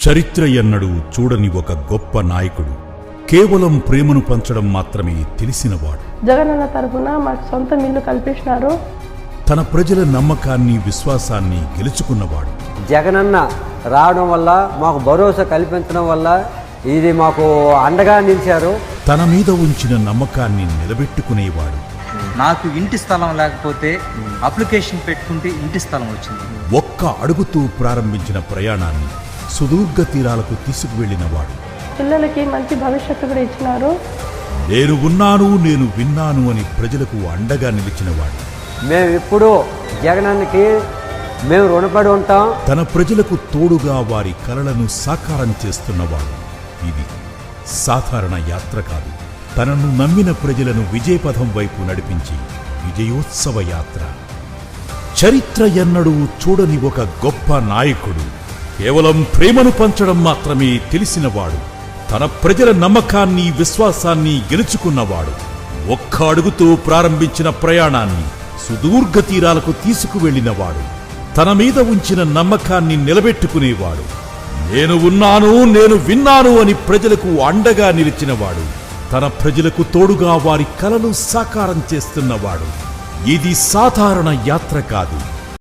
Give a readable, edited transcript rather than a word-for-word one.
చరిత్ర ఎన్నడూ చూడని ఒక గొప్ప నాయకుడు, కేవలం ప్రేమను పంచడం మాత్రమే తెలిసినవాడు. జగనన్న తరఫున మాకు సొంత ఇల్లు కల్పించినారు. తన ప్రజల నమ్మకాన్ని విశ్వాసాన్ని గెలుచుకున్నవాడు. జగనన్న రావడం వల్ల మాకు భరోసా కల్పించడం వల్ల ఇది మాకు అండగా నిలిచారు. తన మీద ఉంచిన నమ్మకాన్ని నిలబెట్టుకునేవాడు. నాకు ఇంటి స్థలం లేకపోతే అప్లికేషన్ పెట్టుకుంటే ఇంటి స్థలం వచ్చింది. ఒక్క అడుగుతూ ప్రారంభించిన ప్రయాణాన్ని సుదూర్ఘ తీరాలకు తీసుకువెళ్ళినవాడు. పిల్లలకి మంచి భవిష్యత్తు కూడా ఇచ్చినారు. నేను ఉన్నాను, నేను విన్నాను అని ప్రజలకు అండగా నిలిచినవాడు. మేము ఇప్పుడు జగనన్నకి మేము రుణపడి ఉంటాం. తన ప్రజలకు తోడుగా వారి కలలను సాకారం చేస్తున్నవాడు. ఇది సాధారణ యాత్ర కాదు, తనను నమ్మిన ప్రజలను విజయపథం వైపు నడిపించి విజయోత్సవ యాత్ర. చరిత్ర ఎన్నడూ చూడని ఒక గొప్ప నాయకుడు, కేవలం ప్రేమను పంచడం మాత్రమే తెలిసినవాడు, తన ప్రజల నమ్మకాన్ని విశ్వాసాన్ని గెలుచుకున్నవాడు. ఒక్క అడుగుతో ప్రారంభించిన ప్రయాణాన్ని సుదూర్ఘ తీరాలకు తీసుకువెళ్ళినవాడు. తన మీద ఉంచిన నమ్మకాన్ని నిలబెట్టుకునేవాడు. నేను ఉన్నాను, నేను విన్నాను అని ప్రజలకు అండగా నిలిచినవాడు. తన ప్రజలకు తోడుగా వారి కలలు సాకారం చేస్తున్నవాడు. ఇది సాధారణ యాత్ర కాదు,